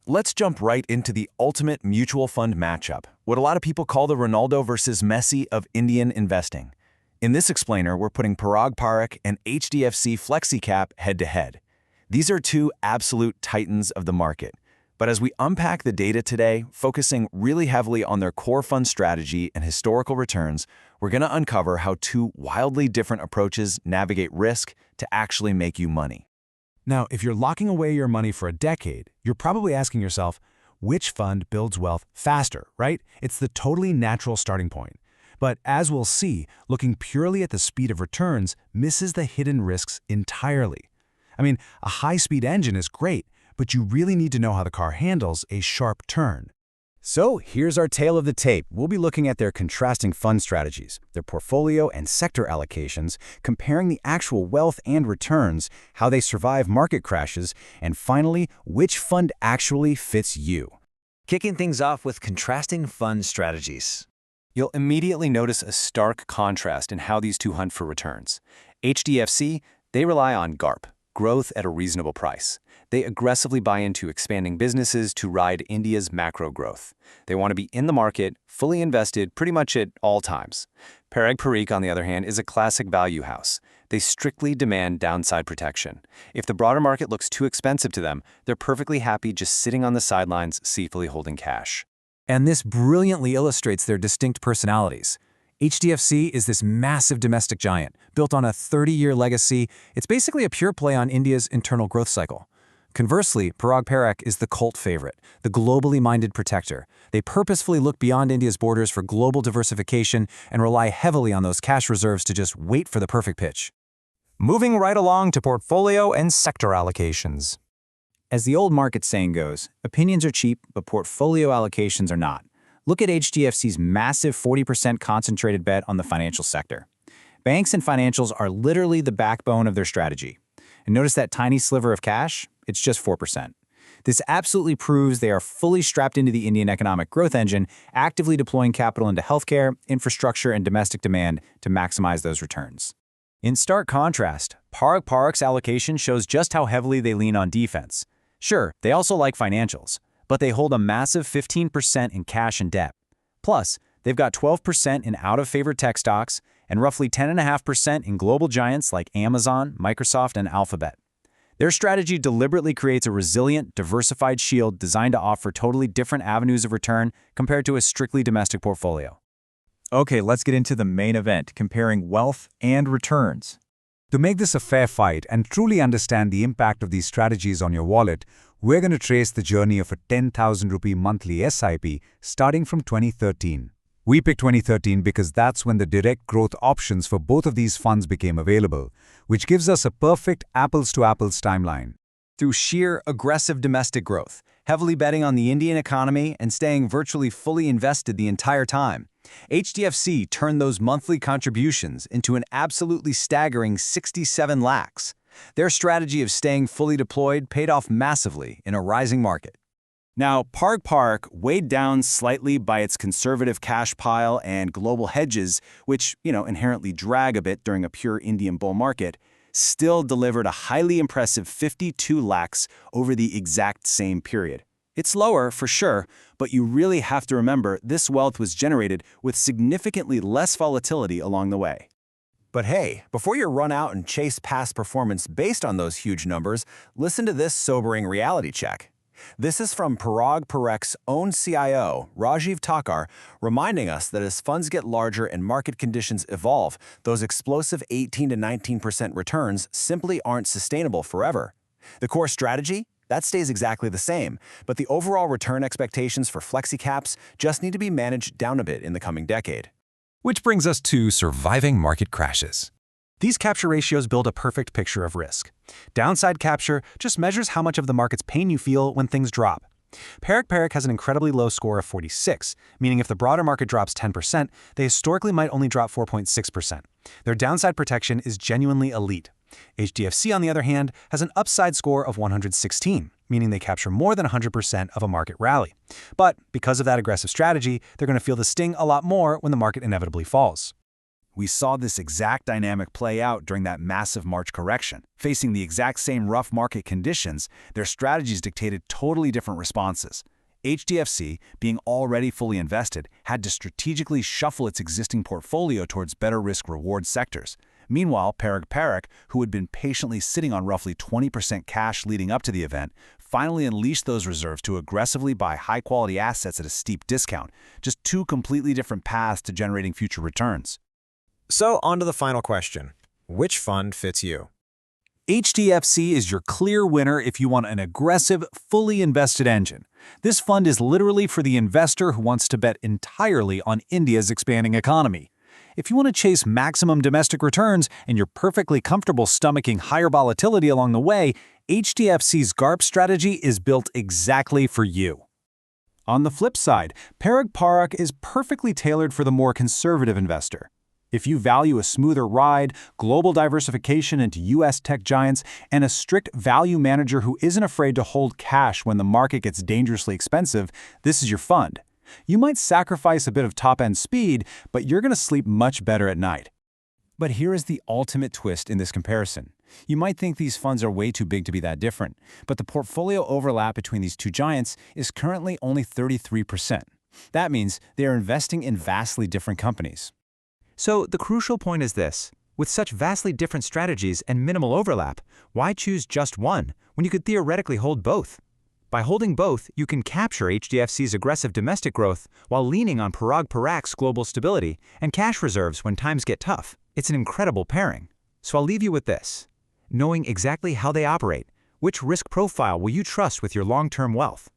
let's jump right into the ultimate mutual fund matchup, what a lot of people call the Ronaldo versus Messi of Indian investing. In this explainer, we're putting Parag and HDFC FlexiCap head-to-head. These are two absolute titans of the market. But as we unpack the data today, focusing really heavily on their core fund strategy and historical returns, we're going to uncover how two wildly different approaches navigate risk to actually make you money. Now, if you're locking away your money for a decade, you're probably asking yourself, which fund builds wealth faster, right? It's the totally natural starting point. But as we'll see, looking purely at the speed of returns misses the hidden risks entirely. I mean, a high-speed engine is great, but you really need to know how the car handles a sharp turn. So here's our tale of the tape. We'll be looking at their contrasting fund strategies, their portfolio and sector allocations, comparing the actual wealth and returns, how they survive market crashes, and finally, which fund actually fits you. Kicking things off with contrasting fund strategies. You'll immediately notice a stark contrast in how these two hunt for returns. HDFC, they rely on GARP, growth at a reasonable price. They aggressively buy into expanding businesses to ride India's macro growth. They want to be in the market, fully invested pretty much at all times. Parikh, on the other hand, is a classic value house. They strictly demand downside protection. If the broader market looks too expensive to them, they're perfectly happy just sitting on the sidelines, safely holding cash. And this brilliantly illustrates their distinct personalities. HDFC is this massive domestic giant, built on a 30-year legacy. It's basically a pure play on India's internal growth cycle. Conversely, Parag is the cult favorite, the globally minded protector. They purposefully look beyond India's borders for global diversification and rely heavily on those cash reserves to just wait for the perfect pitch. Moving right along to portfolio and sector allocations. As the old market saying goes, opinions are cheap, but portfolio allocations are not. Look at HDFC's massive 40% concentrated bet on the financial sector. Banks and financials are literally the backbone of their strategy. And notice that tiny sliver of cash? It's just 4%. This absolutely proves they are fully strapped into the Indian economic growth engine, actively deploying capital into healthcare, infrastructure, and domestic demand to maximize those returns. In stark contrast, Parikh's allocation shows just how heavily they lean on defense. Sure, they also like financials, but they hold a massive 15% in cash and debt. Plus, they've got 12% in out-of-favor tech stocks and roughly 10.5% in global giants like Amazon, Microsoft, and Alphabet. Their strategy deliberately creates a resilient, diversified shield designed to offer totally different avenues of return compared to a strictly domestic portfolio. Okay, let's get into the main event, comparing wealth and returns. To make this a fair fight and truly understand the impact of these strategies on your wallet, we're going to trace the journey of a 10,000 rupee monthly SIP starting from 2013. We picked 2013 because that's when the direct growth options for both of these funds became available, which gives us a perfect apples-to-apples timeline. Through sheer aggressive domestic growth, heavily betting on the Indian economy and staying virtually fully invested the entire time, HDFC turned those monthly contributions into an absolutely staggering 67 lakhs. Their strategy of staying fully deployed paid off massively in a rising market. Now, Parikh, weighed down slightly by its conservative cash pile and global hedges, which, inherently drag a bit during a pure Indian bull market, still delivered a highly impressive 52 lakhs over the exact same period. It's lower, for sure, but you really have to remember this wealth was generated with significantly less volatility along the way. But hey, before you run out and chase past performance based on those huge numbers, listen to this sobering reality check. This is from Parikh's own CIO, Rajiv Thakkar, reminding us that as funds get larger and market conditions evolve, those explosive 18 to 19% returns simply aren't sustainable forever. The core strategy? That stays exactly the same, but the overall return expectations for FlexiCaps just need to be managed down a bit in the coming decade. Which brings us to surviving market crashes. These capture ratios build a perfect picture of risk. Downside capture just measures how much of the market's pain you feel when things drop. Parikh has an incredibly low score of 46, meaning if the broader market drops 10%, they historically might only drop 4.6%. Their downside protection is genuinely elite. HDFC, on the other hand, has an upside score of 116, meaning they capture more than 100% of a market rally. But because of that aggressive strategy, they're going to feel the sting a lot more when the market inevitably falls. We saw this exact dynamic play out during that massive March correction. Facing the exact same rough market conditions, their strategies dictated totally different responses. HDFC, being already fully invested, had to strategically shuffle its existing portfolio towards better risk-reward sectors. Meanwhile, Parikh, who had been patiently sitting on roughly 20% cash leading up to the event, finally unleashed those reserves to aggressively buy high-quality assets at a steep discount, just two completely different paths to generating future returns. So, on to the final question. Which fund fits you? HDFC is your clear winner if you want an aggressive, fully invested engine. This fund is literally for the investor who wants to bet entirely on India's expanding economy. If you want to chase maximum domestic returns and you're perfectly comfortable stomaching higher volatility along the way, HDFC's GARP strategy is built exactly for you. On the flip side, Parag is perfectly tailored for the more conservative investor. If you value a smoother ride, global diversification into U.S. tech giants, and a strict value manager who isn't afraid to hold cash when the market gets dangerously expensive, this is your fund. You might sacrifice a bit of top-end speed, but you're going to sleep much better at night. But here is the ultimate twist in this comparison. You might think these funds are way too big to be that different, but the portfolio overlap between these two giants is currently only 33%. That means they are investing in vastly different companies. So the crucial point is this. With such vastly different strategies and minimal overlap, why choose just one when you could theoretically hold both? By holding both, you can capture HDFC's aggressive domestic growth while leaning on Paragh's global stability and cash reserves when times get tough. It's an incredible pairing. So I'll leave you with this. Knowing exactly how they operate, which risk profile will you trust with your long-term wealth?